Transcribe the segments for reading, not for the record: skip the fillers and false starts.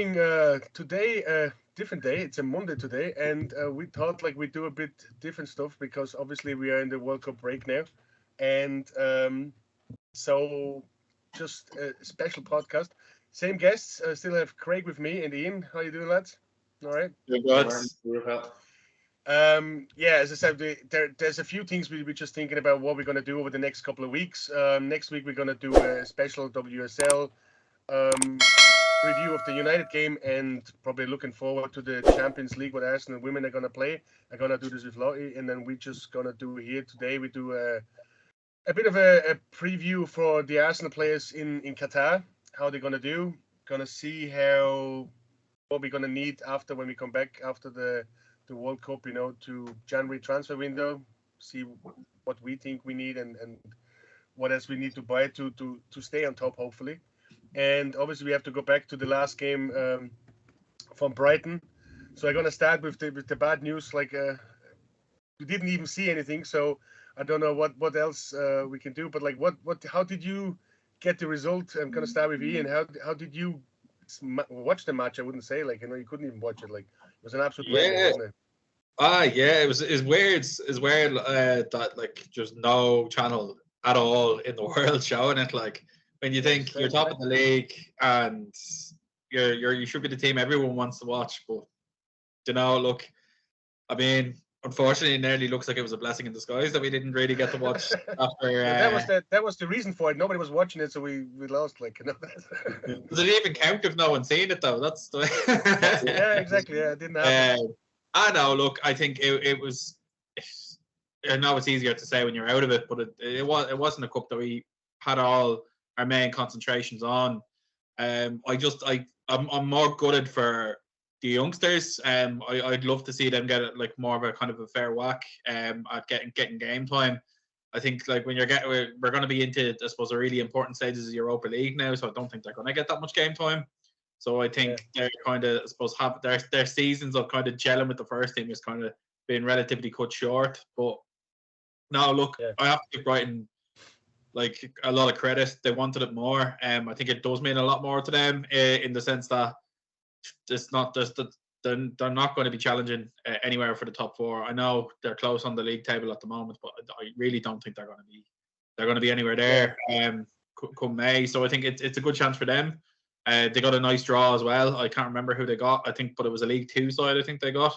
doing today a different day. It's a Monday today, and we thought like we do a bit different stuff because obviously we are in the World Cup break now, and so just a special podcast. Same guests. Still have Craig with me and Ian. How you doing, lads? All right. You're good. Yeah, as I said, there's a few things we're just thinking about what we're going to do over the next couple of weeks. Next week, we're going to do a special WSL review of the United game and probably looking forward to the Champions League what Arsenal women are going to play. I'm going to do this with Lottie, and then we're just going to do here today. We do a bit of a preview for the Arsenal players in Qatar, how they're going to do. Going to see what we're going to need after when we come back after the World Cup, to January transfer window, see what we think we need and what else we need to buy to stay on top, hopefully. And obviously we have to go back to the last game from Brighton. So I'm gonna start with the bad news. Like we didn't even see anything, so I don't know what else we can do. But like how did you get the result? I'm gonna start with Ian. How did you watch the match? I wouldn't say you couldn't even watch it. Like it was an absolute nightmare, wasn't it? Yeah, it's weird. It's weird that like there's no channel at all in the world showing it. Like when you think you're top of the league and you should be the team everyone wants to watch, but look, I mean, unfortunately, it nearly looks like it was a blessing in disguise that we didn't really get to watch after. That was the reason for it. Nobody was watching it, so we lost. Like, Does it even count if no one's seen it though? That's the yeah, exactly. Yeah, it didn't happen. I know. Look, I think it was. I know it's easier to say when you're out of it, but it wasn't a cup that we had all our main concentrations on. I'm more gutted for the youngsters. I'd love to see them get like more of a kind of a fair whack at getting game time. I think like when we're going to be into, I suppose, a really important stages of Europa League now, so I don't think they're going to get that much game time. So I think they're kind of, I suppose, have their seasons of kind of gelling with the first team is kind of being relatively cut short. But no, look, I have to give Brighton like a lot of credit. They wanted it more. I think it does mean a lot more to them in the sense that they're not going to be challenging anywhere for the top four. I know they're close on the league table at the moment, but I really don't think they're going to be anywhere there come May. So I think it's a good chance for them. They got a nice draw as well. I can't remember who they got. I think, but it was a League Two side. I think they got.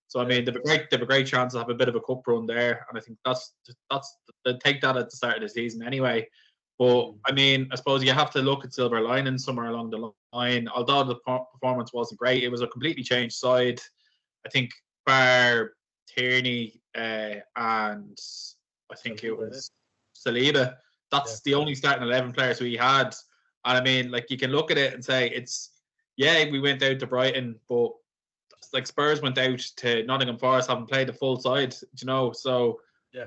So I mean, they've a great chance to have a bit of a cup run there, and I think that's they take that at the start of the season anyway. But I mean, I suppose you have to look at silver lining somewhere along the line. Although the performance wasn't great, it was a completely changed side. I think bar Tierney and I think it was Saliba. That's the only starting 11 players we had. And I mean, like you can look at it and say we went out to Brighton, but like Spurs went out to Nottingham Forest, haven't played the full side, So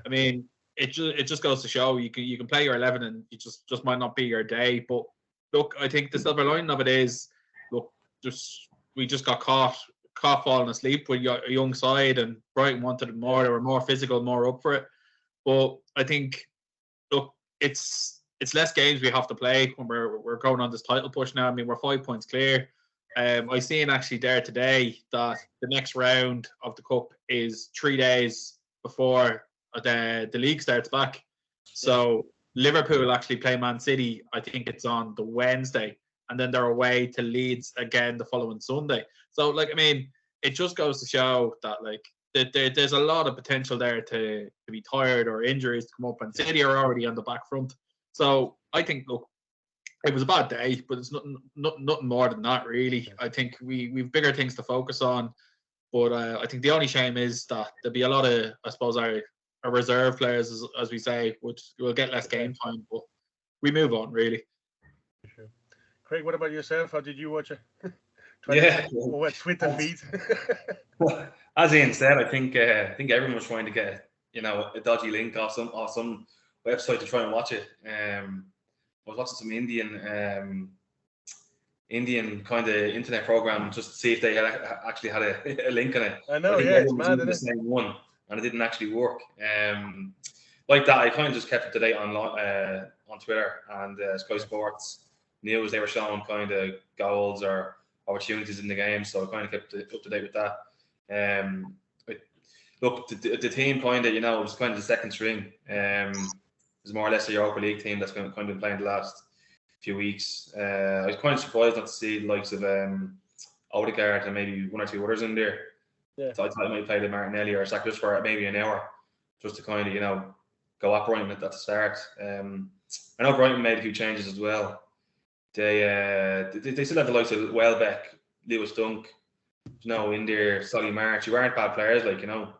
I mean, it just goes to show you can play your 11 and it just might not be your day. But look, I think the silver lining of it is, look, we just got caught falling asleep with a young side, and Brighton wanted it more. They were more physical, more up for it. But I think, look, it's less games we have to play when we're going on this title push now. I mean, we're 5 points clear. I seen actually there today that the next round of the cup is 3 days before the league starts back. So Liverpool actually play Man City. I think it's on the Wednesday, and then they're away to Leeds again the following Sunday. So like, I mean, it just goes to show that like there's a lot of potential there to be tired or injuries to come up, and City are already on the back front. So I think, look, it was a bad day, but it's nothing more than that, really. I think we've bigger things to focus on. But I think the only shame is that there'll be a lot of, I suppose, our reserve players, as we say, which will get less game time. But we move on, really. Sure. Craig, what about yourself? How did you watch it? Twitter feed. As Ian said, I think everyone was trying to get a dodgy link off some website to try and watch it. I was watching some Indian kind of internet program just to see if they actually had a link on it. I know, it's mad, isn't it? The same one, and it didn't actually work. Like that, I kind of just kept it to date on Twitter and Sky Sports News. They were showing kind of goals or opportunities in the game. So I kind of kept up to date with that. Look, the team kind of, you know, it was kind of the second string. It was more or less a Europa League team that's kind of been playing the last few weeks. I was kind of surprised not to see the likes of Odegaard and maybe one or two others in there. Yeah. So I thought I might play the Martinelli or Saka just for maybe an hour, just to kind of, you know, go at Brighton at the start. I know Brighton made a few changes as well. They still have the likes of Welbeck, Lewis Dunk, you know, in there, Solly March, who aren't bad players, like, you know.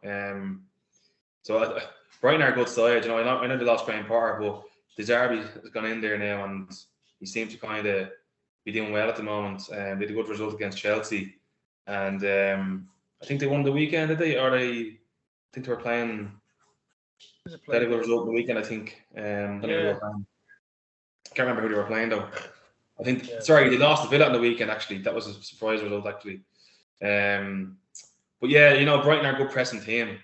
So Brighton are a good side, you know. I know they lost Graham Potter, but De Zerbi has gone in there now, and he seems to kind of be doing well at the moment. They had a good result against Chelsea, and I think they won the weekend, did they? Or I think they were playing. They had a good result in the weekend, I think. I can't remember who they were playing though. I think sorry, they lost to Villa on the weekend. Actually, that was a surprise result. Actually, but yeah, you know, Brighton are a good pressing team.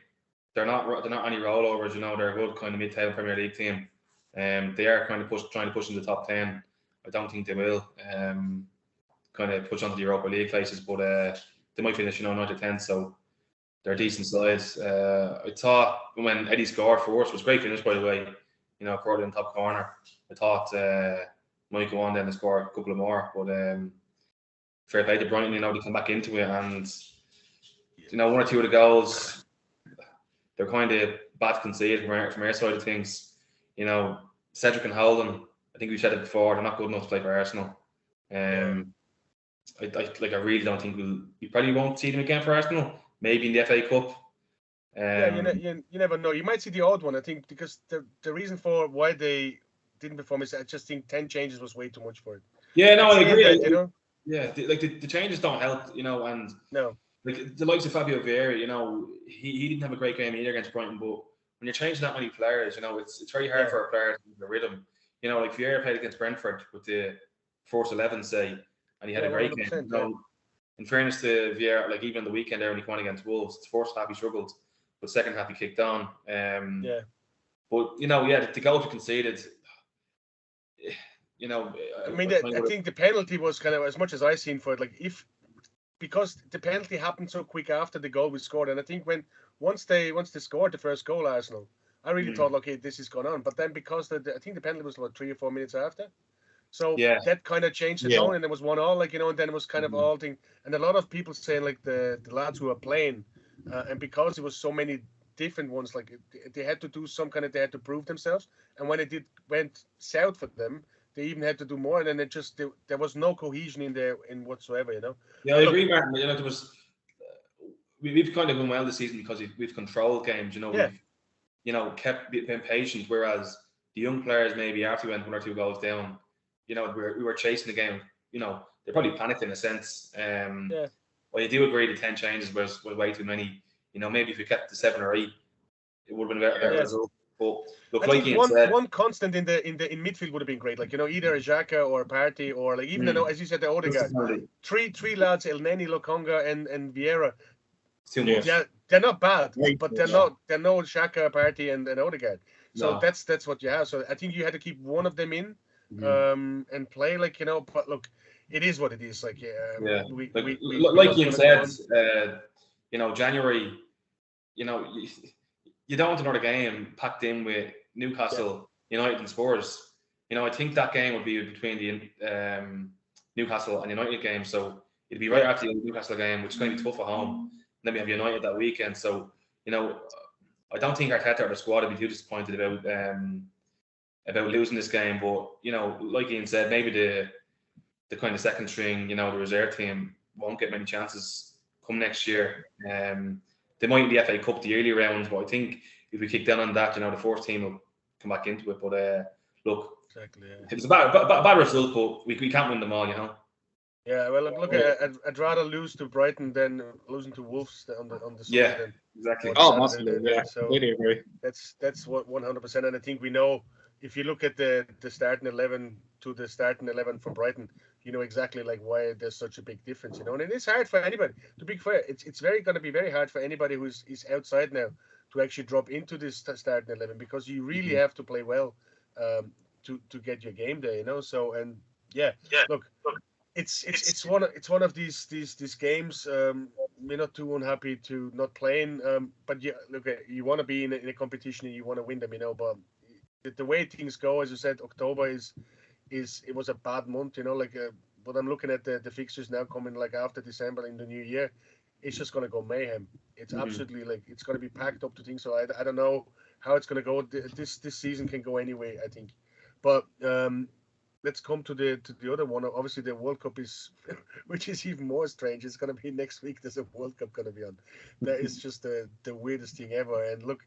They're not any rollovers. You know, they're a good kind of mid-table Premier League team. They are kind of trying to push in the top 10. I don't think they will kind of push onto the Europa League places, but they might finish, you know, 9th or 10th. So they're decent sides. I thought when Eddie scored for us, it was a great finish, by the way. You know, caught it in top corner. I thought might go on then and score a couple of more, but fair play to Brighton. You know, they come back into it, and you know, one or two of the goals, they're kind of bad to concede from our side of things. You know, Cedric and Holden, I think we said it before, they're not good enough to play for Arsenal. I really don't think we probably won't see them again for Arsenal. Maybe in the FA Cup. You never know. You might see the odd one, I think, because the reason for why they didn't perform is I just think 10 changes was way too much for it. Yeah, no, I agree. You know? Yeah, the changes don't help, you know, and no. Like the likes of Fabio Vieira, you know, he didn't have a great game either against Brighton, but when you're changing that many players, you know, it's very hard for a player to get rid of him. You know, like Vieira played against Brentford with the first 11, say, and he had a great game. You know, in fairness to Vieira, like even the weekend there when he won against Wolves, the first half he struggled, but second half he kicked on. But you know, the goals we conceded, you know, I mean, I think the penalty was kind of, as much as I seen for it, like because the penalty happened so quick after the goal we scored, and I think once they scored the first goal, Arsenal, I really thought, okay, this is going on. But then because I think the penalty was like 3 or 4 minutes after, so that kind of changed the tone, and it was 1-1, like, you know, and then it was kind of all thing, and a lot of people saying like the lads who are playing, and because it was so many different ones, like they had to do they had to prove themselves, and when it went south for them, they even had to do more, and then there was no cohesion in whatsoever, you know. Yeah, I agree, Martin. You know, there was we've kind of done well this season because we've controlled games. You know, we've, you know, kept being patient, whereas the young players maybe after we went 1 or 2 goals down, you know, we were chasing the game. You know, they probably panicked in a sense. Well, you do agree the 10 changes was way too many. You know, maybe if we kept the 7 or 8, it would have been a better result. But look, I think one constant in midfield would have been great. Like, you know, either a Xhaka or a Partey, or like even as you said, the Odegaard. Three lads, El Neni, Lokonga, and Vieira. Too much. Yeah, they're not bad, but they're no Xhaka, Partey, and Odegaard. So that's what you have. So I think you had to keep one of them in, and play, like, you know. But look, it is what it is. Like, like you said, you know, January, you know. You don't want another game packed in with Newcastle, United, and Spurs. You know, I think that game would be between the Newcastle and United game. So it'd be right after the Newcastle game, which is going to be tough at home. And then we have United that weekend. So, you know, I don't think Arteta or the squad would be too disappointed about losing this game. But, you know, like Ian said, maybe the kind of second string, you know, the reserve team won't get many chances come next year. They might in the FA Cup the early rounds, but I think if we kick down on that, you know, the fourth team will come back into it. But look, it was a bad result, but we can't win them all, you know. Yeah, well, look, I'd rather lose to Brighton than losing to Wolves on the Sunday. Exactly. Massively. So really agree. That's what 100%, and I think we know if you look at the starting 11 to the starting 11 from Brighton, you know exactly like why there's such a big difference, you know. And it is hard for anybody, to be fair. It's going to be very hard for anybody who's outside now to actually drop into this starting 11, because you really have to play well to get your game there, you know. So, and look, it's one of these games. We're not too unhappy to not playing. But yeah, look, you want to be in a competition and you want to win them, But the way things go, as you said, October is it was a bad month, But I'm looking at the fixtures now coming like after December in the new year. It's just gonna go mayhem. It's absolutely it's gonna be packed up to things. So I don't know how it's gonna go. This season can go anyway, I think. But let's come to the other one. Obviously, the World Cup is, which is even more strange. It's gonna be next week. There's a World Cup gonna be on. That is just the weirdest thing ever. And look,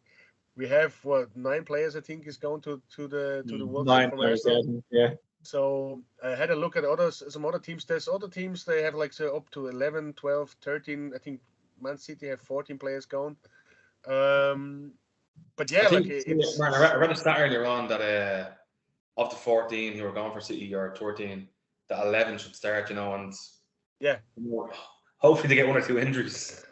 we have 9 players. I think is going to the World Cup from Arsenal. Yeah. So I had a look at some other teams. There's other teams they have up to 11, 12, 13. I think Man City have 14 players going. But yeah, it's. I read a stat earlier on that of the 14 who are going for City or 13, that 11 should start. And yeah, hopefully they get 1 or 2 injuries.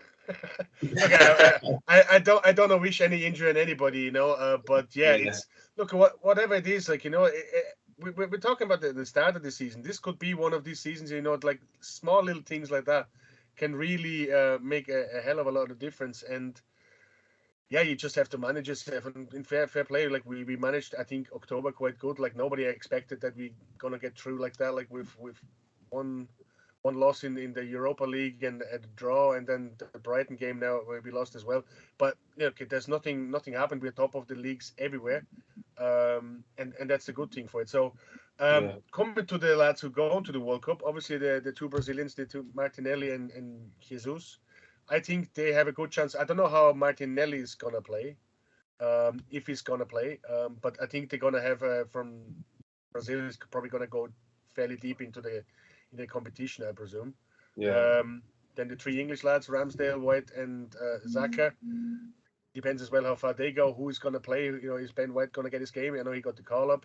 Okay, I don't wish any injury on anybody, But yeah, it's look whatever it is, we're talking about the start of the season. This could be one of these seasons, like small little things like that can really make a hell of a lot of difference. And yeah, you just have to manage yourself. And in fair play, we managed, I think, October quite good. Like nobody expected that we're gonna get through like that. Like with one loss in the Europa League and a draw, and then the Brighton game now where we lost as well. But okay, there's nothing happened. We're top of the leagues everywhere, and that's a good thing for it. So coming to the lads who go on to the World Cup, obviously the 2 Brazilians, the 2 Martinelli and Jesus, I think they have a good chance. I don't know how Martinelli is gonna play, if he's gonna play, but I think they're gonna have from Brazil is probably gonna go fairly deep into the competition, I presume. Yeah. Then the 3 English lads, Ramsdale, White, and Xhaka. Depends as well how far they go. Who is going to play? Is Ben White going to get his game? I know he got the call up.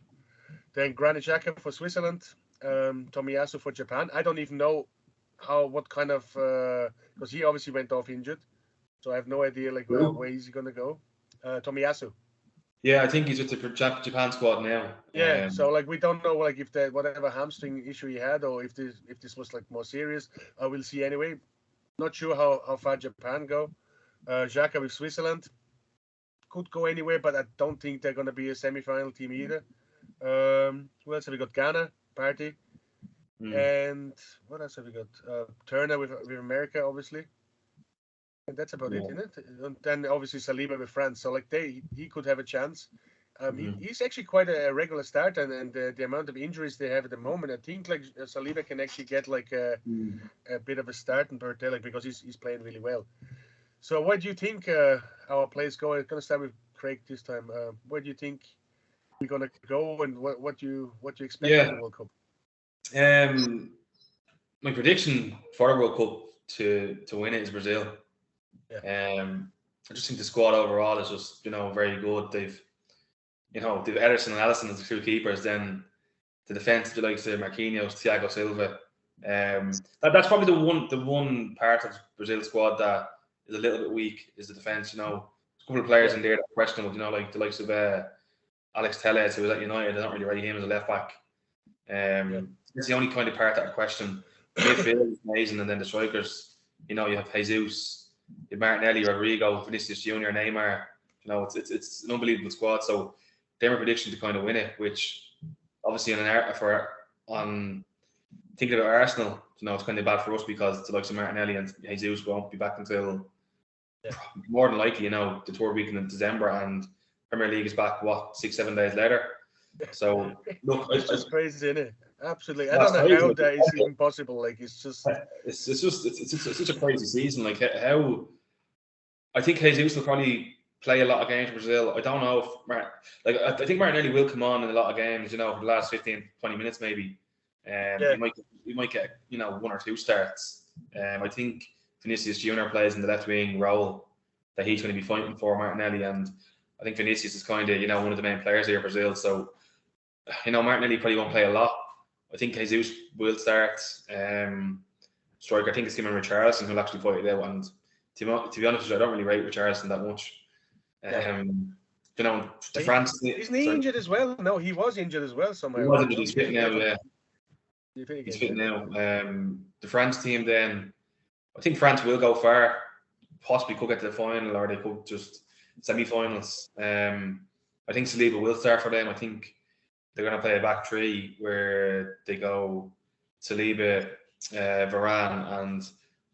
Then Granit Xhaka for Switzerland. Tomiyasu for Japan. I don't even know what kind of because he obviously went off injured, so I have no idea where is he going to go. Tomiyasu. Yeah, I think he's with the Japan squad now. Yeah, so we don't know if the whatever hamstring issue he had or if this was more serious. We'll see anyway. Not sure how far Japan go. Xhaka with Switzerland could go anywhere, but I don't think they're going to be a semi-final team either. Who else have we got? Ghana, Party, and what else have we got? Turner with America, obviously. And that's about it, isn't it? And then obviously Saliba with France. So he could have a chance. He's actually quite a regular starter, and the amount of injuries they have at the moment, I think Saliba can actually get a bit of a start in Bertella because he's playing really well. So where do you think our players go? I'm going to start with Craig this time. Where do you think we're going to go, and what do you expect in the World Cup? My prediction for the World Cup to win it is Brazil. Yeah. I just think the squad overall is just very good. They've Ederson and Alisson as the 2 keepers. Then the defense, the likes of Marquinhos, Thiago Silva. That's probably the one part of Brazil's squad that is a little bit weak is the defense. There's a couple of players in there that are questionable. Like the likes of Alex Telles, who was at United. I don't really rate him as a left back. It's the only kind of part that I question. Midfield is amazing, and then the strikers. You have Jesus. Martinelli, Rodrigo, Vinicius Junior, Neymar. It's an unbelievable squad. So they're my prediction to kind of win it. Which obviously on thinking about Arsenal, it's kind of bad for us because the likes of Martinelli and Jesus won't be back until more than likely, the tour weekend in December, and Premier League is back 6-7 days later. So look, it's just crazy, isn't it? Absolutely. I don't know how that is even possible. It's just it's such a crazy season. How I think Jesus will probably play a lot of games for Brazil. I don't know if I think Martinelli will come on in a lot of games, for the last 15-20 minutes maybe. He might get 1 or 2 starts. I think Vinicius Junior plays in the left wing role that he's going to be fighting for Martinelli, and I think Vinicius is kind of one of the main players here for Brazil. So Martinelli probably won't play a lot. I think Jesus will start. Striker, I think it's him and Richarlison who'll actually fight it out. And to be honest with you, I don't really rate Richarlison that much. France. Isn't he injured as well? No, he was injured as well somewhere. He was injured. He's fit now, yeah. He's fit now. The France team, then I think France will go far. Possibly could get to the final, or they could just semi-finals. I think Saliba will start for them. I think they're going to play a back three where they go Saliba, Varane, and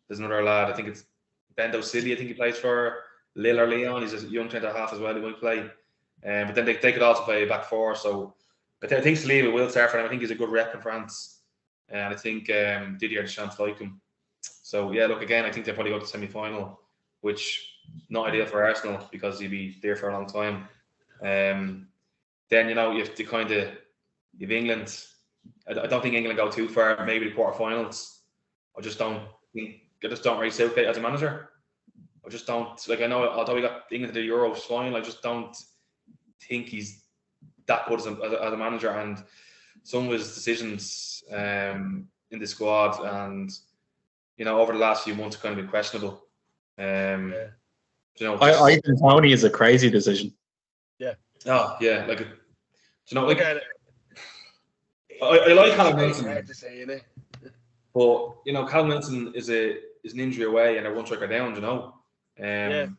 there's another lad. I think it's Bendo Silly. I think he plays for Lille or Lyon. He's a young centre half as well. He might play. But then they could also play a back four. So I think Saliba will start for them. I think he's a good rep in France. And I think Didier Deschamps like him. So, yeah, look, again, I think they'll probably go to semi-final, which not ideal for Arsenal because he'll be there for a long time. Then, you have to kind of, if England, I don't think England go too far, maybe the quarterfinals. I just don't rate Southgate as a manager. I just don't, I know, although we got England to the Euros final, I just don't think he's that good as a manager. And some of his decisions in the squad and, over the last few months kind of been questionable. I think Tony is a crazy decision. Yeah. Oh, yeah. I like Callum Wilson. Hard to say, innit? But Callum Wilson is an injury away and they're one striker down. I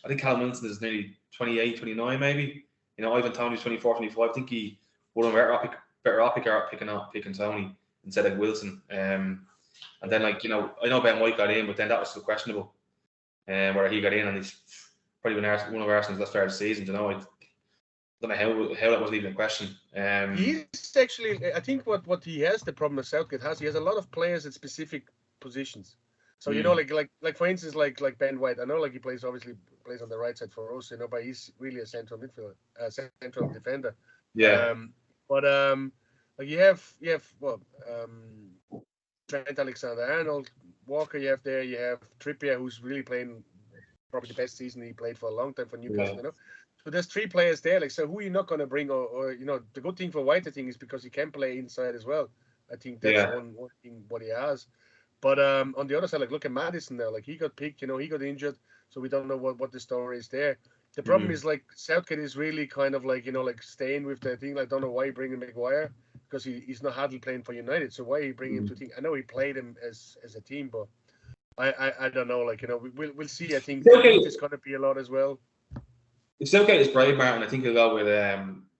think Callum Wilson is nearly 28, 29 maybe. Ivan Toney's 24, 25. I think he would have better off picking Tony instead of Wilson. And then I know Ben White got in, but then that was still questionable. Whether he got in and he's probably been one of Arsenal's best start of the season. I don't know how that wasn't even a question. He's actually, I think what he has, the problem that Southgate has, he has a lot of players at specific positions. So like for instance, like Ben White, I know he plays on the right side for us, but he's really a central midfielder, central defender. Yeah. You have Trent Alexander-Arnold, Walker. You have Trippier, who's really playing probably the best season he played for a long time for Newcastle. Yeah. So there's three players there. So who are you not going to bring? Or the good thing for White, I think, is because he can play inside as well. I think that's one thing what he has. But on the other side, look at Maddison now. He got picked. He got injured, so we don't know what the story is there. The problem is Southgate is really kind of staying with the thing. I don't know why he bring in Maguire because he's not hardly playing for United. So why he bring him to team? I know he played him as a team, but I don't know. We'll see. I think it's going to be a lot as well. If Southgate is brave, Martin, I think he'll go with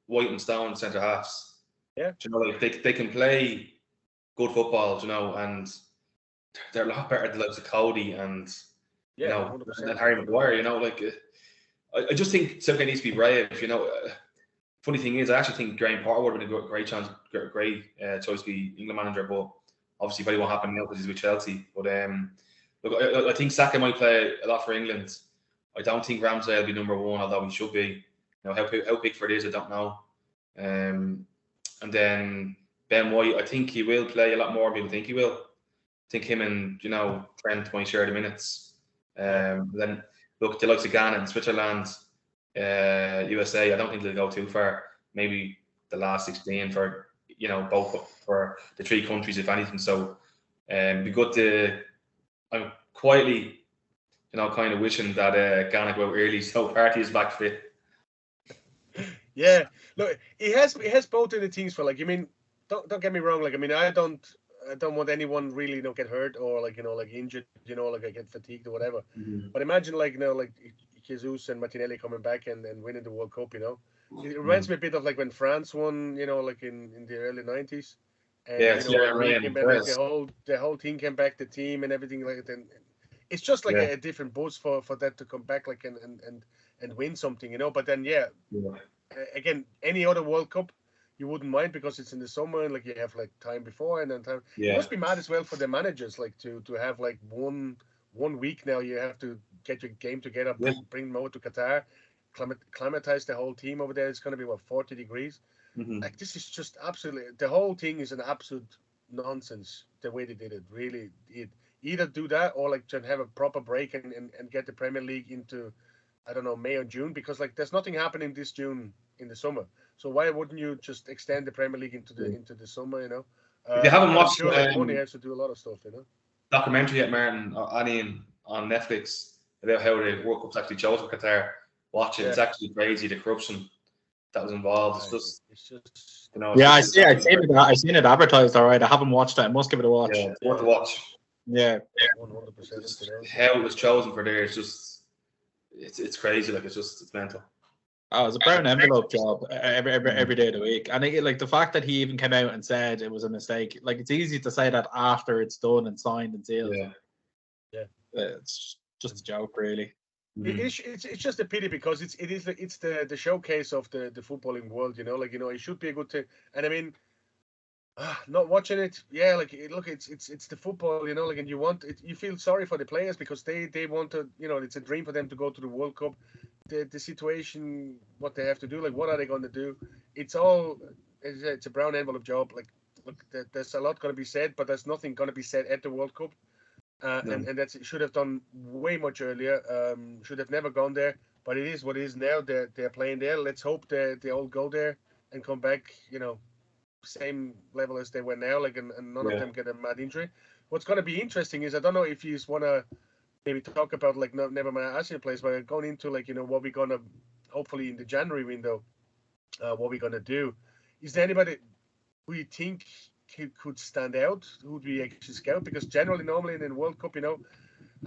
White and Stone centre halves. Yeah. They can play good football, and they're a lot better than the likes of Cody and and Harry Maguire. I just think Southgate needs to be brave. Funny thing is, I actually think Graham Potter would have been a great choice to be England manager, but obviously probably won't happen now because he's with Chelsea. But I think Saka might play a lot for England. I don't think Ramsdale will be number one, although he should be. How Pickford is, I don't know. And then Ben White, I think he will play a lot more than people think he will. I think him and Trent might share the minutes. Then look, the likes of Ghana and Switzerland, USA, I don't think they'll go too far. Maybe the last 16 for both for the three countries, if anything. So be good to. I'm quietly, kind of wishing that Ghana go out early so Partey is back fit. Yeah, look, it has both of the things for don't get me wrong. I don't want anyone really get hurt or injured, get fatigued or whatever. Mm-hmm. But imagine Jesus and Martinelli coming back and winning the World Cup. It reminds me a bit of when France won, in the early 90s. And, the whole team came back, the team and everything like that. And it's just a different boost for that to come back and win something, But then again, any other World Cup you wouldn't mind because it's in the summer and you have time before and then time. It must be mad as well for the managers to have 1 week now. You have to get your game together, bring them over to Qatar, climatize the whole team over there. It's going to be 40 degrees. Mm-hmm. This is just absolutely, the whole thing is an absolute nonsense the way they did it. Really, either do that or to have a proper break and get the Premier League into, I don't know, May or June, because there's nothing happening this June in the summer. So why wouldn't you just extend the Premier League into the summer? If you haven't watched, money has to do a lot of stuff. Documentary yet, Martin, on Netflix about how the World Cup's actually chosen Qatar. Watch it. It's actually crazy, the corruption. that was involved. It's just, It's just you know, Yeah, it's just I seen it advertised. All right, I haven't watched it. I must give it a watch. yeah, it's worth a watch. Yeah. 100%. Just how it was chosen for there, it's just, it's crazy. Like it's mental. Oh, it's a brown envelope job every day of the week. And like the fact that he even came out and said it was a mistake, like it's easy to say that after it's done and signed and sealed. Yeah. It's just a joke, really. It's just a pity because it's the showcase of the footballing world, you know, like, you know, it should be a good thing. And I mean, not watching it, yeah, like look, it's the football, you know, like, and you want it, you feel sorry for the players because they want to, you know, it's a dream for them to go to the World Cup. The situation, what they have to do, like, what are they going to do? It's all, it's a brown envelope job. Like, look, there's a lot going to be said, but there's nothing going to be said at the World Cup. And that should have done way much earlier. Should have never gone there. But it is what it is now. They're playing there. Let's hope they all go there and come back, you know, same level as they were now. Like, and none of them get a mad injury. What's going to be interesting is, I don't know if you want to maybe talk about, like, never mind Asian players, but going into, like, you know, what we're going to, hopefully in the January window, what we're going to do. Is there anybody who you think could stand out, who would we actually scout? Because generally, normally in the World Cup, you know,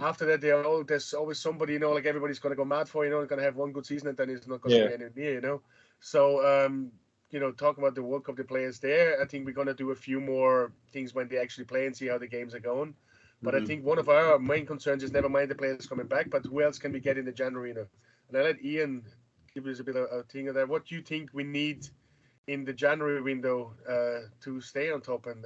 after that, there's always somebody, you know, like everybody's going to go mad for, you know, going to have one good season and then it's not going to be anywhere near, you know. So, you know, talking about the World Cup, the players there, I think we're going to do a few more things when they actually play and see how the games are going. But I think one of our main concerns is, never mind the players coming back, but who else can we get in the January, you know? And I let Ian give us a bit of a thing of that. What do you think we need in the January window to stay on top and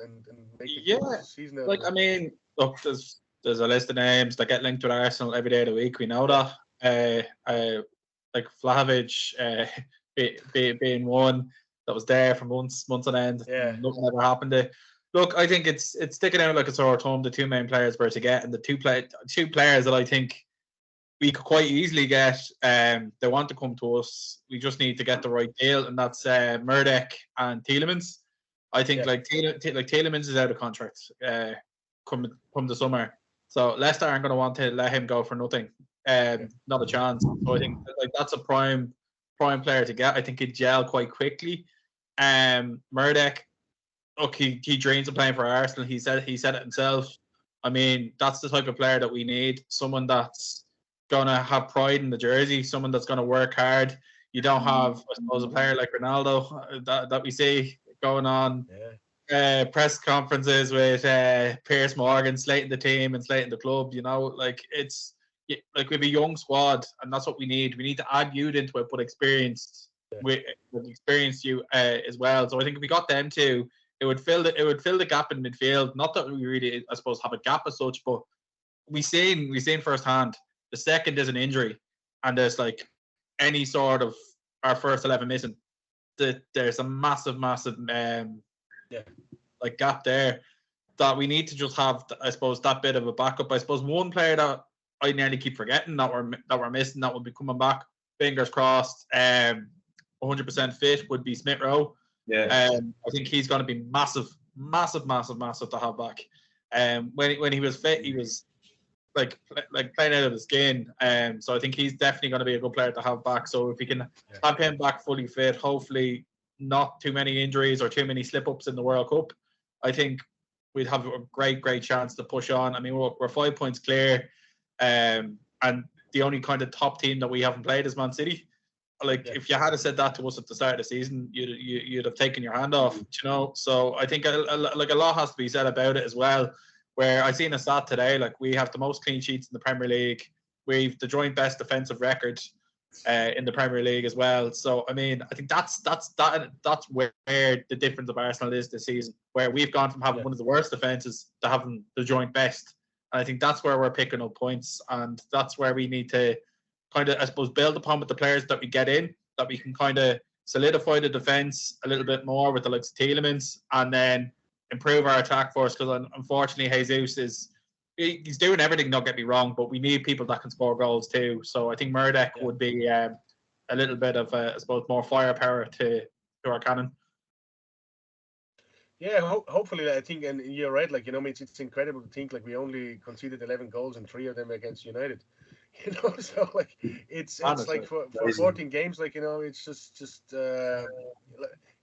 make a good season? Like, I mean, look, there's a list of names that get linked with Arsenal every day of the week. We know that. Like Vlahovic being one that was there for months on end. Nothing ever happened to. Look, I think it's sticking out like a sore thumb. The two main players were to get, and the two players that I think we could quite easily get. They want to come to us. We just need to get the right deal, and that's Murdoch and Tielemans. I think like Tielemans is out of contract come the summer, so Leicester aren't going to want to let him go for nothing. Not a chance. So I think like that's a prime player to get. I think he'd gel quite quickly. Murdoch, look, he dreams of playing for Arsenal. He said it himself. I mean, that's the type of player that we need. Someone that's gonna have pride in the jersey, someone that's gonna work hard. You don't have, I suppose, a player like Ronaldo that we see going on press conferences with Piers Morgan slating the team and slating the club. You know, like it's like we have a young squad, and that's what we need. We need to add youth into it, but experienced with experienced you as well. So I think if we got them two, it would fill the gap in midfield. Not that we really, I suppose, have a gap as such, but we seen firsthand. The second is an injury, and there's like any sort of our first 11 missing, there's a massive like gap there that we need to just have. I suppose that bit of a backup. I suppose one player that I nearly keep forgetting that we're missing, that will be coming back. Fingers crossed. 100% fit would be Smith Rowe. I think he's going to be massive to have back. When he was fit, he was like playing out of his skin. So I think he's definitely going to be a good player to have back. So if we can have him back fully fit, hopefully not too many injuries or too many slip-ups in the World Cup, I think we'd have a great chance to push on. I mean, we're 5 points clear, and the only kind of top team that we haven't played is Man City. Like, if you had said that to us at the start of the season, you'd have taken your hand off, you know. So I think like a lot has to be said about it as well. Where I seen a stat today, like we have the most clean sheets in the Premier League. We've the joint best defensive record in the Premier League as well. So I mean, I think that's where the difference of Arsenal is this season, where we've gone from having one of the worst defenses to having the joint best. And I think that's where we're picking up points, and that's where we need to kind of, I suppose, build upon with the players that we get in, that we can kind of solidify the defence a little bit more with the likes of Tielemans, and then improve our attack force, because unfortunately Jesus he's doing everything, don't get me wrong, but we need people that can score goals too. So I think Murdoch would be a little bit of I suppose more firepower to our cannon. Yeah, hopefully, I think, and you're right, like, you know, it's incredible to think like we only conceded 11 goals and 3 of them against United. You know, so like it's Honestly, like for crazy. 14 games, like, you know, it's just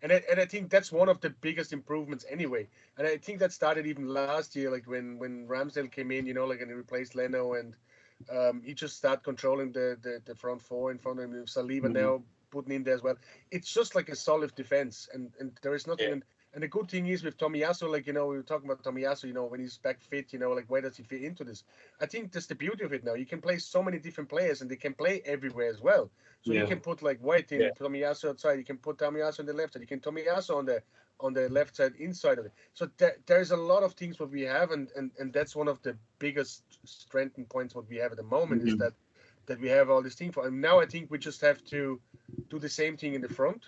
and I think that's one of the biggest improvements anyway. And I think that started even last year, like when Ramsdale came in, you know, like, and he replaced Leno, and he just started controlling the front four in front of him. Saliba now putting in there as well. It's just like a solid defense, and there is nothing. Yeah. And the good thing is with Tomiyasu, like, you know, we were talking about Tomiyasu, you know, when he's back fit, you know, like, where does he fit into this? I think that's the beauty of it now. You can play so many different players, and they can play everywhere as well. So you Yeah. can put like White in, Yeah. Tomiyasu outside. You can put Tomiyasu on the left side. You can Tomiyasu on the left side inside of it. So there's a lot of things what we have, and that's one of the biggest strength and points what we have at the moment is that we have all this thing for. And now I think we just have to do the same thing in the front.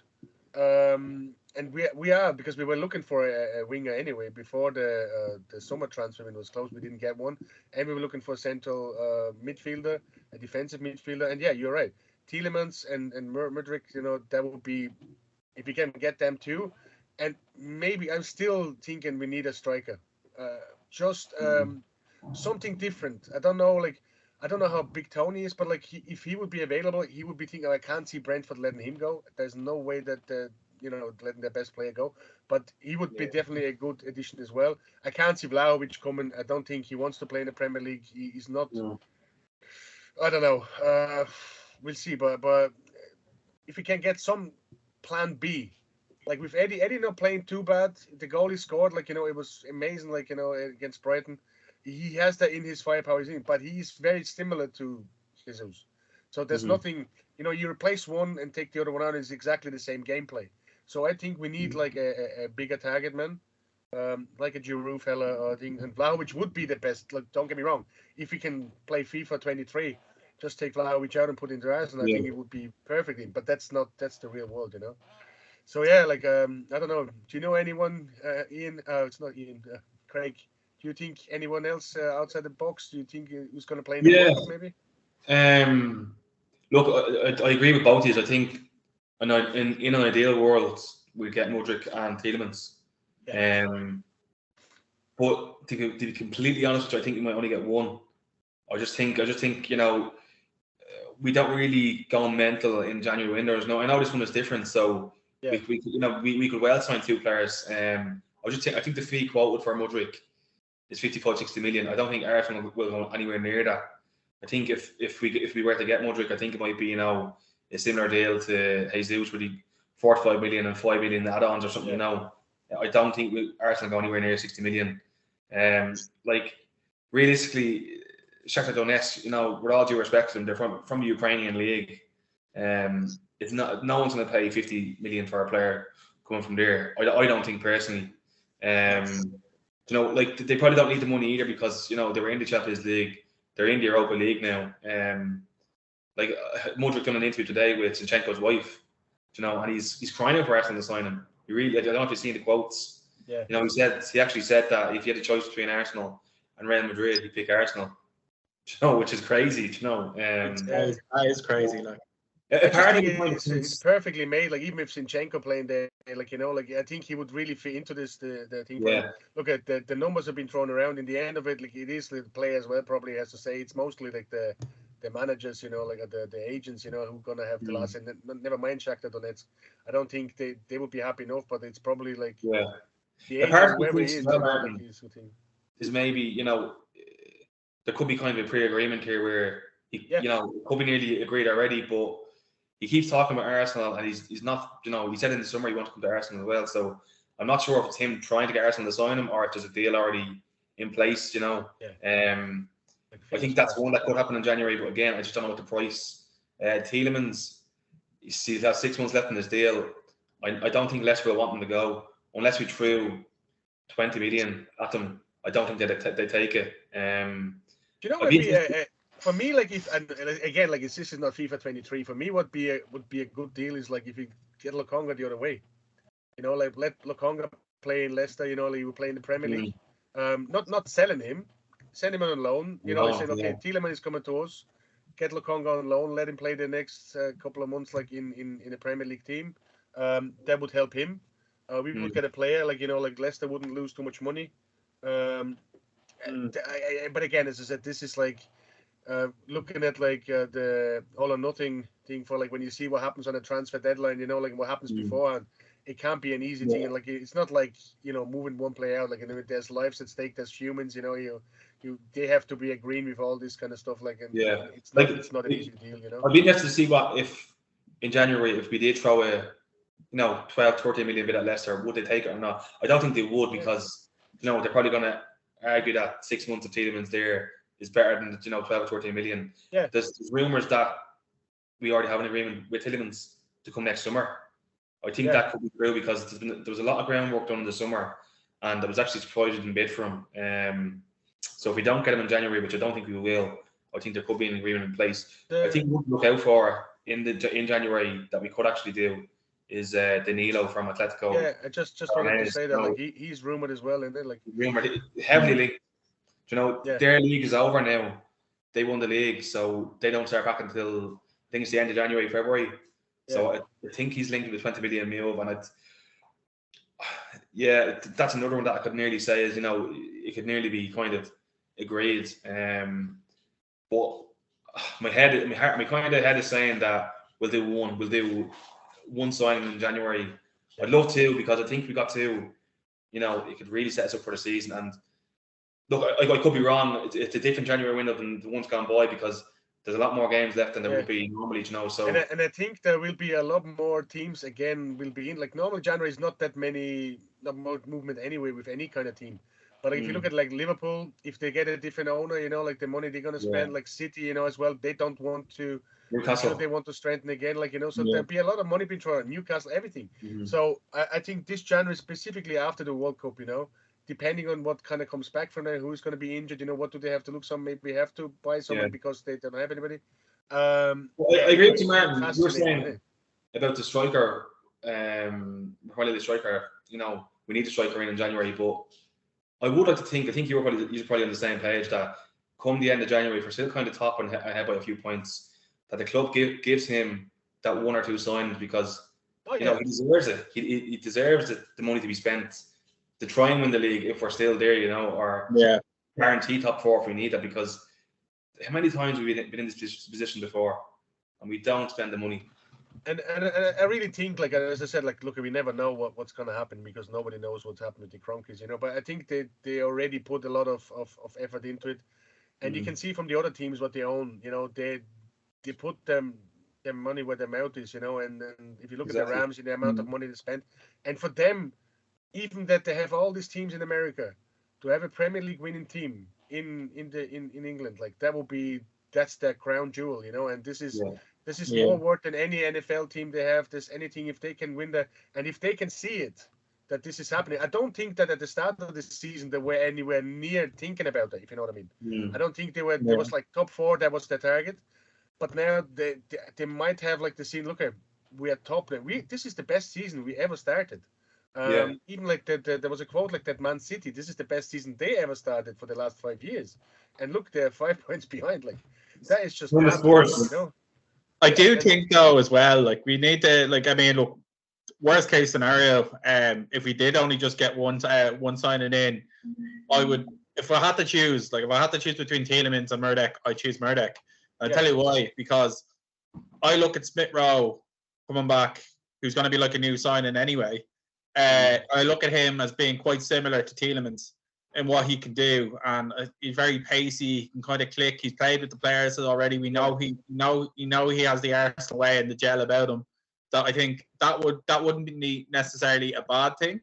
And we are, because we were looking for a winger anyway before the summer transfer window was closed. We didn't get one, and we were looking for a central midfielder, a defensive midfielder. And yeah, you're right, Tielemans and Mudryk, you know, that would be, if we can get them too. And maybe I'm still thinking we need a striker, just something different. I don't know, like, I don't know how big Tony is, but like if he would be available, he would be thinking, oh, I can't see Brentford letting him go. There's no way that you know, letting their best player go. But he would be definitely a good addition as well. I can't see Vlahovic coming. I don't think he wants to play in the Premier League. He's not. No. I don't know. We'll see. But if we can get some plan B, like with Eddie not playing too bad, the goal he scored, like, you know, it was amazing. Like, you know, against Brighton, he has that in his firepower, but he's very similar to Jesus. So there's nothing, you know, you replace one and take the other one out, is exactly the same gameplay. So I think we need like a bigger target man, like a Giroud fella or thing. And Vlahovic would be the best. Like, don't get me wrong, if we can play FIFA 23, just take Vlahovic out and put into Arsenal, I think it would be perfect. But that's the real world, you know. So yeah, like I don't know. Do you know anyone, Ian? It's not Ian. Craig. Do you think anyone else outside the box? Do you think who's going to play in the World Cup maybe? Look, I agree with both of you. I think in an ideal world we get Mudryk and Tielemans. But to be completely honest with you, I think we might only get one. I just think you know, we don't really go mental in January windows. No, I know this one is different, so we could well sign two players. I think the fee quoted for Mudryk is 55-60 million. I don't think Arsenal will go anywhere near that. I think if we were to get Mudryk, I think it might be, you know, a similar deal to Jesus, with the 45 million and 5 million add-ons or something. You know, I don't think Arsenal go anywhere near 60 million. Like, realistically, Shakhtar Donetsk, you know, with all due respect to them, they're from the Ukrainian league. It's not, no one's going to pay 50 million for a player coming from there. I don't think personally. You know, like, they probably don't need the money either, because, you know, they were in the Champions League, they're in the Europa League now. Like, Mudryk done an interview today with Zinchenko's wife, you know, and he's crying out for Arsenal to sign him. He really, like, I don't know if you've seen the quotes. Yeah. You know, he actually said that if he had a choice between Arsenal and Real Madrid, he'd pick Arsenal. You know, which is crazy. You know, that is crazy. Like, it's perfectly made. Like, even if Zinchenko playing there, like, you know, like, I think he would really fit into this the thing. Yeah. Look at the numbers have been thrown around. In the end of it, like, it is the player as well. Probably has to say it's mostly like the managers, you know, like the agents, you know, who are gonna have the last. And never mind Shakhtar Donetsk. I don't think they would be happy enough. But it's probably like the agent, whoever he is, is maybe, you know, there could be kind of a pre-agreement here where you know, could be nearly agreed already, but he keeps talking about Arsenal, and he's not, you know, he said in the summer he wants to come to Arsenal as well. So I'm not sure if it's him trying to get Arsenal to sign him, or if there's a deal already in place, you know. I think that's one that could happen in January, but again, I just don't know what the price. Tielemans, he still has 6 months left in his deal. I don't think Leicester will want him to go unless we threw 20 million at them. I don't think they take it. Do you know what? For me, like, if, and again, like, this is not FIFA 23. For me, would be a good deal is like if you get Lokonga the other way. You know, like, let Lokonga play in Leicester. You know, like, he will play in the Premier League. Not selling him, send him on loan. You know, saying, okay, Tielemans is coming to us. Get Lokonga on loan. Let him play the next couple of months, like in a Premier League team. That would help him. We would get a player, like, you know, like, Leicester wouldn't lose too much money. But again, as I said, this is like looking at like the all or nothing thing for like when you see what happens on a transfer deadline, you know, like what happens beforehand, it can't be an easy thing. And like it's not like, you know, moving one player out. Like, you know, there's lives at stake. There's humans. You know, they have to be agreeing with all this kind of stuff. Like, and it's not an easy deal. You know. I'd be interested to see what if in January if we did throw a 12, 13 million bid at Leicester, would they take it or not? I don't think they would because they're probably going to argue that 6 months of Tielemans there is better than 12 or 13 million. Yeah. There's rumours that we already have an agreement with Tielemans to come next summer. I think that could be true because there was a lot of groundwork done in the summer, and I was actually surprised we didn't bid for him. So if we don't get him in January, which I don't think we will, I think there could be an agreement in place. I think what to look out for in January that we could actually do is Danilo from Atletico. Yeah, I just wanted to say that like he's rumored as well, isn't it? Like rumored, heavily linked. Their league is over now. They won the league, so they don't start back until I think it's the end of January, February. So I think he's linked with 20 million move, and that's another one that I could nearly say is it could nearly be kind of agreed. But my kind of head is saying that we'll do one signing in January. I'd love to because I think we got to, it could really set us up for the season. And look, I could be wrong. It's a different January window than the ones gone by because there's a lot more games left than there would be normally, So and I think there will be a lot more teams again will be in. Like normal January is not that more movement anyway with any kind of team. But if you look at like Liverpool, if they get a different owner, like the money they're gonna spend, like City, as well, they don't want to. Newcastle, they want to strengthen again, so there'll be a lot of money being thrown at Newcastle, everything. So I think this January, specifically after the World Cup, depending on what kind of comes back from there, who's going to be injured, what do they have to look? Some maybe have to buy someone because they don't have anybody. I agree with you, Martin. You were saying about the striker, probably the striker. We need a striker in January, but I would like to think. I think you're probably on the same page that come the end of January, if we're still kind of top and ahead by a few points, that the club gives him that one or two signings because he deserves it. He deserves the money to be spent to try and win the league if we're still there, or guarantee top four if we need that. Because how many times have we been in this position before and we don't spend the money? And I really think, like as I said, like look, we never know what's going to happen because nobody knows what's happened with the Cronkies, But I think they already put a lot of effort into it, and you can see from the other teams what they own. They put their money where their mouth is, And if you look at the Rams, the amount of money they spent, and for them, even that they have all these teams in America, to have a Premier League winning team in England, like that's their crown jewel, And this is more worth than any NFL team they have. There's anything if they can win that, and if they can see it that this is happening. I don't think that at the start of the season they were anywhere near thinking about that. If you know what I mean. I don't think they were. There was like top four. That was their target. But now they might have like the scene. Look, we are top. This is the best season we ever started. Even like there was a quote like that: Man City, this is the best season they ever started for the last 5 years. And look, they're 5 points behind. Like that is just sports. I do think though as well. Like we need to look. Worst case scenario, if we did only just get one signing in, I would. If I had to choose, between Tielemans and Murdoch, I choose Murdoch. I'll tell you why. Because I look at Smith Rowe coming back, who's going to be like a new signing anyway. I look at him as being quite similar to Tielemans in what he can do, and he's very pacey. He can kind of click. He's played with the players already. We know he has the Arsenal way and the gel about him. That I think that wouldn't be necessarily a bad thing,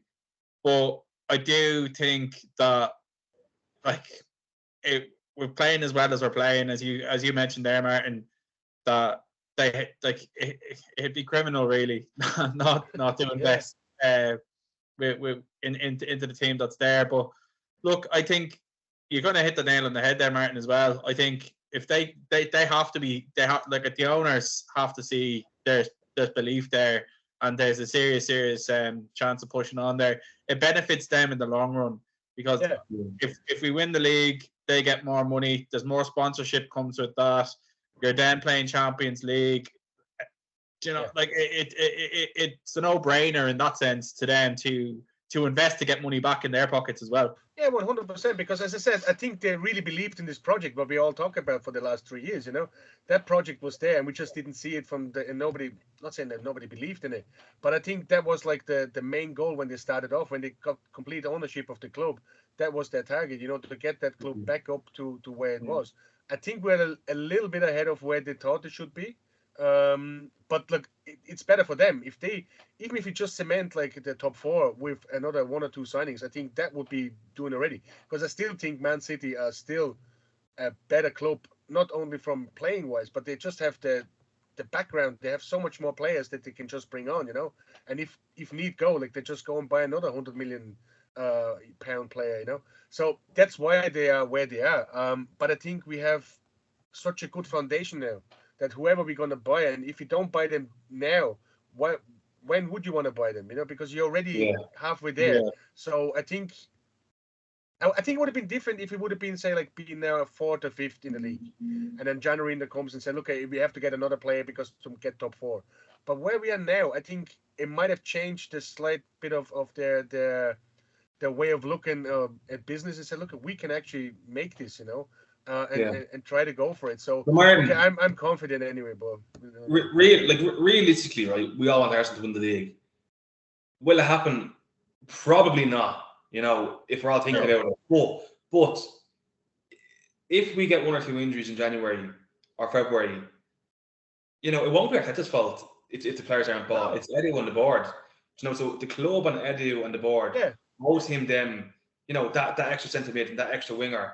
but I do think that we're playing as well as we're playing, as you mentioned there, Martin, that it'd be criminal really not to invest into the team that's there. But look, I think you're going to hit the nail on the head there, Martin, as well. I think if they have to be, the owners have to see there's belief there, and there's a serious chance of pushing on there. It benefits them in the long run because if we win the league, they get more money. There's more sponsorship comes with that. You're then playing Champions League. It's a no-brainer in that sense to them to invest to get money back in their pockets as well. Yeah, 100%. Because as I said, I think they really believed in this project, what we all talk about for the last 3 years. That project was there, and we just didn't see it from and nobody. Not saying that nobody believed in it, but I think that was like the main goal when they started off, when they got complete ownership of the club. That was their target, to get that club back up to where it was. I think we're a little bit ahead of where they thought it should be. But look, it's better for them if they, even if you just cement like the top four with another one or two signings. I think that would be doing already, because I still think Man City are still a better club, not only from playing wise, but they just have the background. They have so much more players that they can just bring on, and if need go, like they just go and buy another 100 million pound player, so that's why they are where they are. But I think we have such a good foundation now that whoever we're going to buy, and if you don't buy them now, when would you want to buy them? Because you're already halfway there. Yeah. So I think it would have been different if it would have been, say, like being now fourth or fifth in the league, and then January comes and said, okay, we have to get another player because to get top four. But where we are now, I think it might have changed a slight bit of their way of looking at business, and said, look, we can actually make this, and try to go for it. So Martin, okay, I'm confident anyway, but realistically, right? We all want Arsenal to win the league. Will it happen? Probably not. If we're all thinking about it. But if we get one or two injuries in January or February, it won't be Arteta's fault if the players aren't bought. It's Edu on the board. So the club and Edu and the board owes him them, that extra centre mid and that extra winger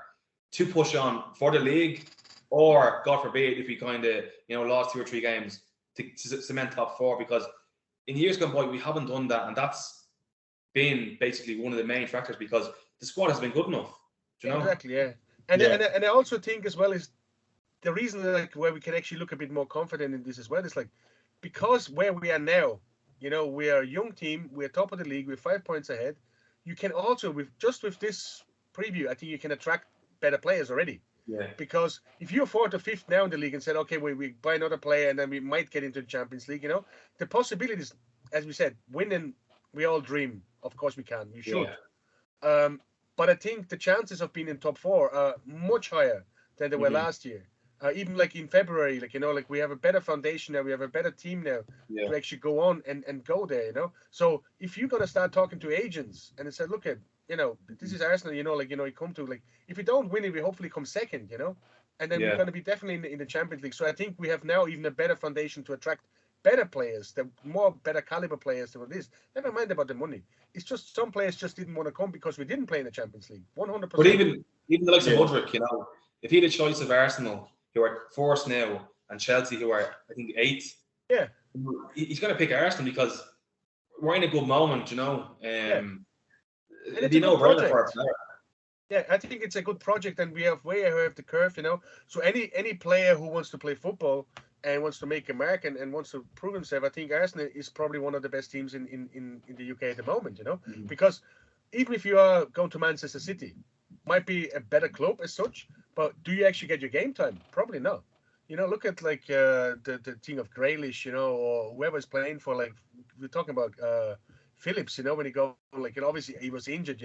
to push on for the league, or God forbid if we kind of lost 2 or 3 games to cement top four, because in years gone by we haven't done that, and that's been basically one of the main factors, because the squad has been good enough. Exactly, yeah. And I also think as well is the reason like where we can actually look a bit more confident in this as well is like because where we are now, we are a young team, we're top of the league, we're 5 points ahead. You can also with this preview, I think you can attract better players already. Yeah. Because if you're 4th or 5th now in the league and said, okay, we buy another player and then we might get into the Champions League, the possibilities, as we said, winning, we all dream. Of course we can. We should. Yeah. But I think the chances of being in top 4 are much higher than they were last year. Even like in February, like we have a better foundation now, we have a better team now to actually go on and go there, So if you're gonna start talking to agents and they say, look at, this is Arsenal, you come to like if you don't win it, we hopefully come second, and then we're gonna be definitely in the Champions League. So I think we have now even a better foundation to attract better players, the more better caliber players than this. Never mind about the money. It's just some players just didn't want to come because we didn't play in the Champions League. 100%. But even the likes of Mudryk, if he had a choice of Arsenal, who are 4th now, and Chelsea, who are I think 8th, he's going to pick Arsenal because we're in a good moment, It'd be no brainer for us. Yeah, I think it's a good project, and we have way ahead of the curve, So any player who wants to play football and wants to make a mark and wants to prove himself, I think Arsenal is probably one of the best teams in the UK at the moment, Because even if you are going to Manchester City, might be a better club as such, but do you actually get your game time? Probably not. Look at like the team of Grealish, or whoever's playing for, like we're talking about Phillips, when he go like, obviously he was injured,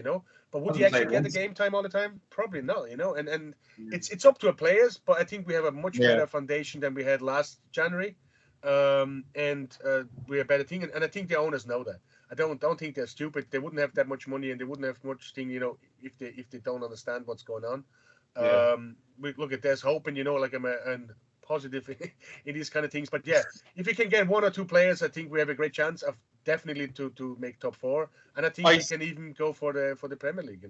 but would he actually get the game time all the time? Probably not, and it's up to our players, but I think we have a much better foundation than we had last January, and we're a better team, and I think the owners know that. I don't think they're stupid. They wouldn't have that much money, and they wouldn't have much thing, if they don't understand what's going on. We look at there's hope, and like I'm a positive in these kind of things. But yeah, if we can get 1 or 2 players, I think we have a great chance of definitely to make top 4, and I think we can even go for the Premier League.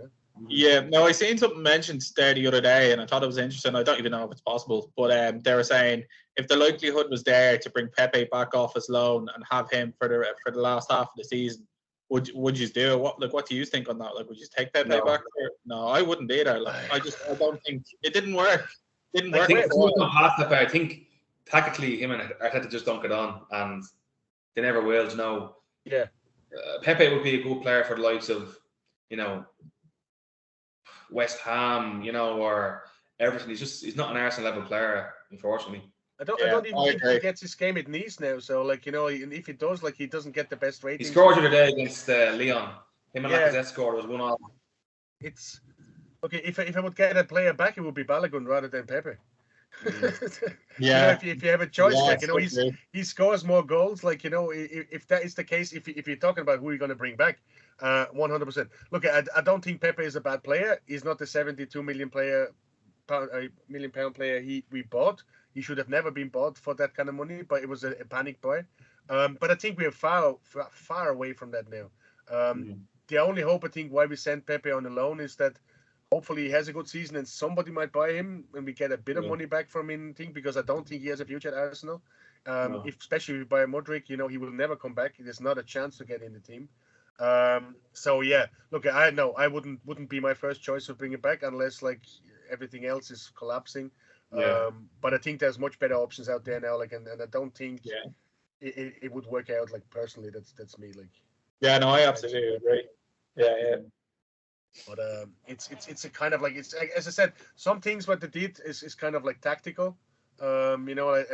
Yeah, no, I seen something mentioned there the other day, and I thought it was interesting. I don't even know if it's possible, but they were saying if the likelihood was there to bring Pepe back off his loan and have him for the last half of the season, would you do it? What do you think on that? Like, would you take Pepe back? No, I wouldn't either. Like, I don't think it didn't work. I think tactically him and Arteta just don't get on, and they never will. Yeah. Pepe would be a good player for the likes of, West Ham, or Everton. He's not an Arsenal level player, unfortunately. I don't even think he gets his game at Nice now. So like, if he does, like, he doesn't get the best rating. He scored the other day against Leon. Him and Lacazette scored. It was 1-1. it's okay. If I would get a player back, it would be Balogun rather than Pepe. Yeah. If you have a choice, Yeah, like so true. he scores more goals. Like if that is the case, if you're talking about who you're going to bring back, 100%. Look, I don't think Pepe is a bad player. He's not the 72 million million pound player we bought. He should have never been bought for that kind of money. But it was a panic buy. But I think we're far away from that now. The only hope I think why we sent Pepe on a loan is that hopefully he has a good season and somebody might buy him and we get a bit of money back from him. Because I don't think he has a future at Arsenal. Especially if we buy Modric, he will never come back. There's not a chance to get in the team. So yeah, look, I know I wouldn't be my first choice of bringing back unless like everything else is collapsing. But I think there's much better options out there now. Like, and I don't think it would work out. Like personally, that's me. Like, yeah, no, I absolutely agree. Yeah. But it's a kind of like it's as I said, some things what they did is kind of like tactical. I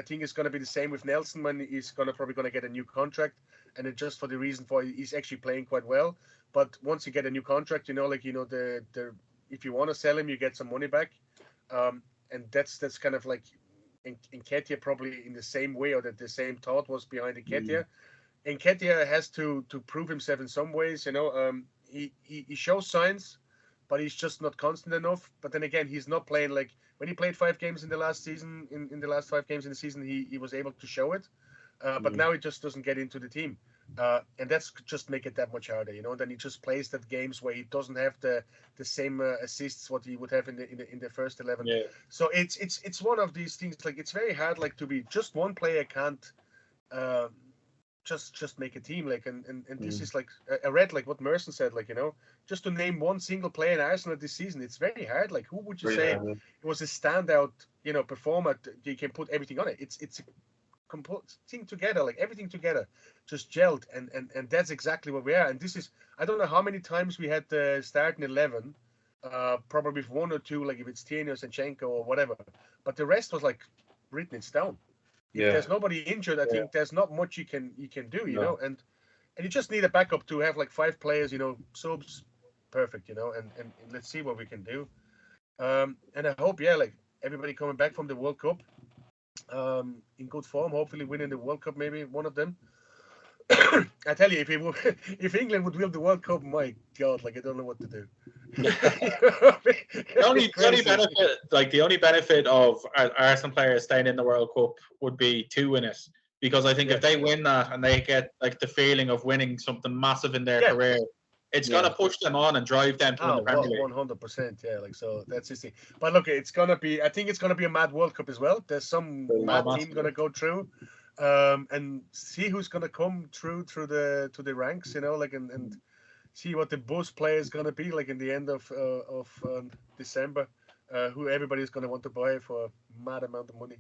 think it's going to be the same with Nelson when he's probably going to get a new contract, and it just for the reason for he's actually playing quite well. But once you get a new contract, the if you want to sell him, you get some money back, and that's kind of like in Nketiah probably in the same way, or that the same thought was behind Nketiah. Nketiah has to prove himself in some ways. He shows signs, but he's just not constant enough. But then again, he's not playing like when he played 5 games in the last season. In the last 5 games in the season, he was able to show it. But now he just doesn't get into the team, and that's just make it that much harder. Then he just plays that games where he doesn't have the same assists what he would have in the first 11. Yeah. So it's one of these things. Like it's very hard. Like to be just one player can't. Just make a team like and this is like I read like what Merson said, like just to name one single player in Arsenal this season, it's very hard. Like who would you say it was a standout performer? You can put everything on it. It's a complete thing together, like everything together just gelled, and that's exactly what we are. And this is I don't know how many times we had the starting 11, probably with 1 or 2, like if it's Tierney, Zinchenko or whatever, but the rest was like written in stone. If there's nobody injured, I think there's not much you can do, and you just need a backup to have like 5 players, subs, perfect, and let's see what we can do. And I hope, like everybody coming back from the World Cup, in good form, hopefully winning the World Cup, maybe one of them. I tell you, if England would win the World Cup, my God, like I don't know what to do. The only benefit of Arsenal players staying in the World Cup would be to win it, because I think if they win that and they get like the feeling of winning something massive in their career, it's gonna push them on and drive them to win the Premier League. 100%, yeah. Like so, that's the thing. But look, it's gonna be. I think it's gonna be a mad World Cup as well. There's some mad team gonna go through, and see who's gonna come through to the ranks. Like and see what the bus player is going to be like in the end of December, who everybody's going to want to buy for a mad amount of money.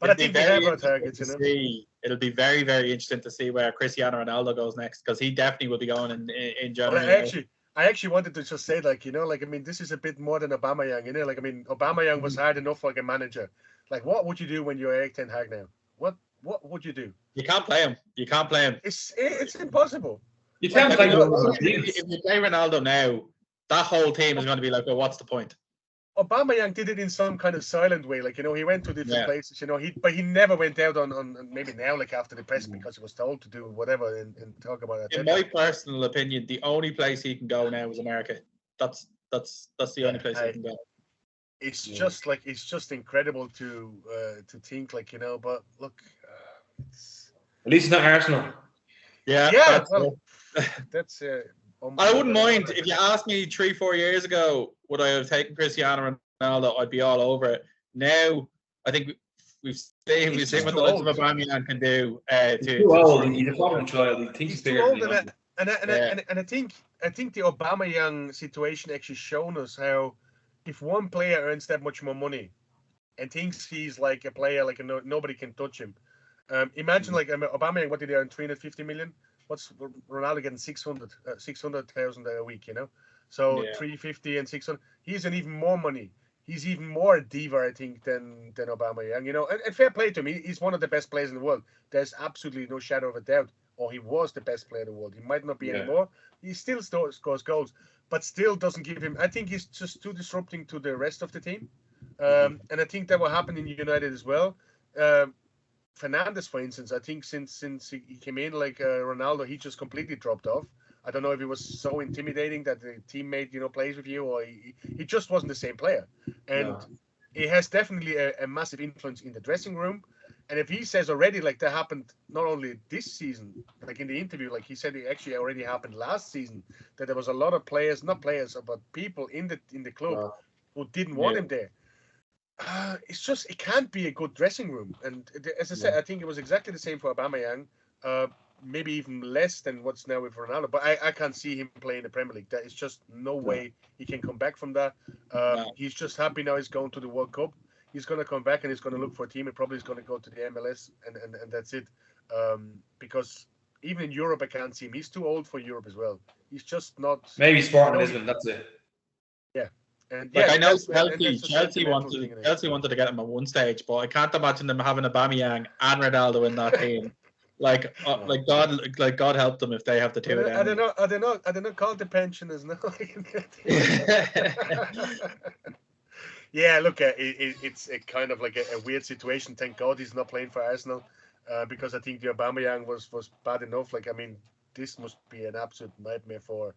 But I think we have our targets, It'll be very, very interesting to see where Cristiano Ronaldo goes next, because he definitely will be going in January. Well, I actually wanted to just say, like, like, I mean, this is a bit more than Aubameyang, like, I mean, Aubameyang was hard enough like a manager. Like, what would you do when you're Erik ten Hag now? What would you do? You can't play him. It's impossible. You can't play if you play Ronaldo now, that whole team is going to be like, well, what's the point? Aubameyang did it in some kind of silent way, like he went to different places, but he never went out on maybe now, like after the press, because he was told to do whatever and talk about it. In my personal opinion, the only place he can go now is America. That's the only place he can go. It's just like it's just incredible to think, like but look, it's... at least it's not Arsenal. Yeah. That's I wouldn't mind if you asked me 3-4 years ago would I have taken Cristiano Ronaldo. I'd be all over it. Now I think we've seen what the likes of Aubameyang can do. He's too old. He's a problem child. He thinks he's too old, and I think the Aubameyang situation actually shown us how if one player earns that much more money and thinks he's like a player, like nobody can touch him. Imagine like Aubameyang, what did he earn? 350 million. What's Ronaldo getting? 600,000 a week, So 350 and 600. He's an even more money. He's even more a diva, I think, than Aubameyang. And fair play to him. He's one of the best players in the world. There's absolutely no shadow of a doubt. or he was the best player in the world. He might not be Yeah. anymore. He still scores goals, but still doesn't give him. I think he's just too disrupting to the rest of the team, and I think that will happen in United as well. Fernandes, for instance, I think since he came in, like Ronaldo, he just completely dropped off. I don't know if he was so intimidating that the teammate, plays with you, or he just wasn't the same player. And No. it has definitely a massive influence in the dressing room. And if he says already, like that happened not only this season, like in the interview, like he said it actually already happened last season, that there was a lot of players, not players, but people in the club Wow. who didn't want Yeah. him there. It's just, it can't be a good dressing room. And as I said, I think it was exactly the same for Aubameyang. Maybe even less than what's now with Ronaldo. But I can't see him play in the Premier League. There is just no way he can come back from that. He's just happy now he's going to the World Cup. He's going to come back and he's going to look for a team. And probably is going to go to the MLS and that's it. Because even in Europe, I can't see him. He's too old for Europe as well. He's just not. Maybe Sporting Lisbon. That's it. Yeah. And Like I know Chelsea wanted to get him at one stage, but I can't imagine them having Aubameyang and Ronaldo in that team. Like God help them if they have the two of them. I don't know. Call the pensioners now. Yeah, look, it's a kind of like a weird situation. Thank God he's not playing for Arsenal, because I think the Aubameyang was bad enough. Like, I mean, this must be an absolute nightmare for.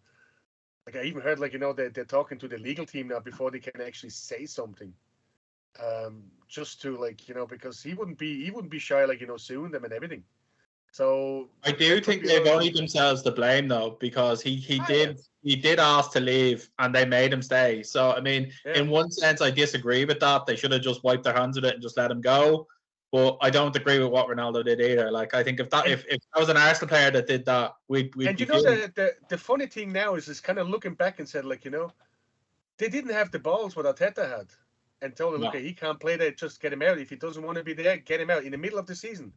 Like, I even heard, like, they're talking to the legal team now before they can actually say something. Just to, like, because he wouldn't be shy, like, suing them and everything. So I do think they've only themselves to blame though, because he did ask to leave and they made him stay. So I mean, in one sense, I disagree with that. They should have just wiped their hands of it and just let him go. But I don't agree with what Ronaldo did either. Like, I think if that was an Arsenal player that did that, we'd and the funny thing now is kind of looking back and said, like, they didn't have the balls what Arteta had, and told him, look, he can't play there, just get him out. If he doesn't want to be there, get him out in the middle of the season.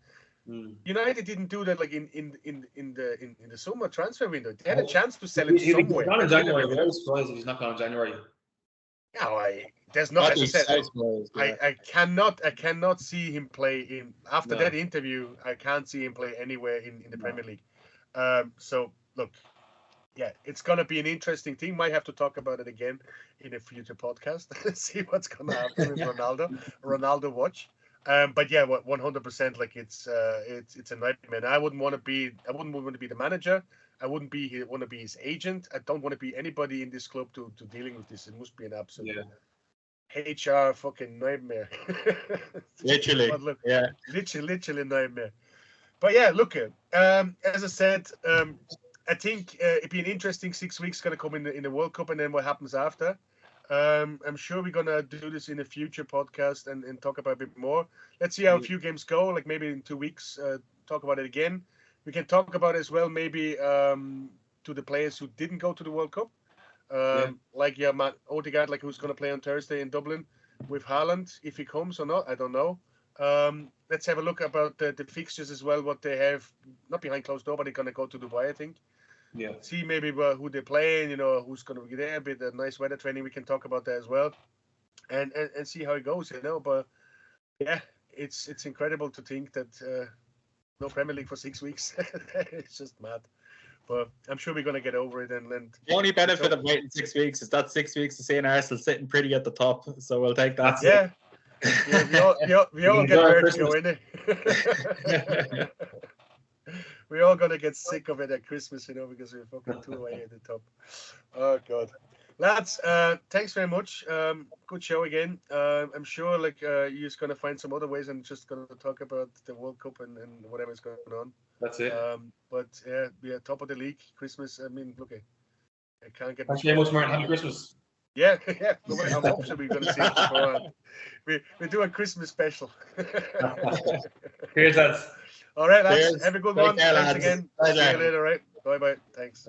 United didn't do that, like in the summer transfer window. They had a chance to sell him somewhere. He's not in January. I was surprised if he's not gone in January. No, there's not. As I said, I cannot see him play in after that interview. I can't see him play anywhere in the Premier League. So look, it's gonna be an interesting thing. Might have to talk about it again in a future podcast. See what's gonna happen with Ronaldo watch. But 100%. Like, it's a nightmare. I wouldn't want to be the manager. I wouldn't want to be his agent. I don't want to be anybody in this club to dealing with this. It must be an absolute HR fucking nightmare. Literally, literally nightmare. But look, as I said, I think it'd be an interesting 6 weeks going to come in the World Cup, and then what happens after. I'm sure we're gonna do this in a future podcast and talk about it a bit more. Let's see how a few games go. Like, maybe in 2 weeks, talk about it again. We can talk about it as well, maybe to the players who didn't go to the World Cup, like Matt Odegaard, like, who's gonna play on Thursday in Dublin with Haaland, if he comes or not. I don't know. Let's have a look about the fixtures as well. What they have, not behind closed door, but they're gonna go to Dubai, I think. Yeah. See maybe who they're playing, who's going to be there, a bit of nice weather training. We can talk about that as well, and see how it goes, But it's incredible to think that no Premier League for 6 weeks. It's just mad. But I'm sure we're going to get over it. And the only benefit of waiting 6 weeks is that 6 weeks to seeing Arsenal sitting pretty at the top. So we'll take that. We all get vertigo in it. We're all gonna get sick of it at Christmas, because we're fucking too away at the top. Oh God, lads, thanks very much. Good show again. I'm sure, like, you're just gonna find some other ways and just gonna talk about the World Cup and whatever's going on. That's it. But top of the league. Christmas. I mean, look, I can't get. Thank you very much, Martin. Happy Christmas. Yeah. I'm hoping we're gonna see it beforehand. We do a Christmas special. Cheers, lads. All right, lads. Have a good one. Care, Thanks lads. again. Bye, see you later, right? Bye. Thanks.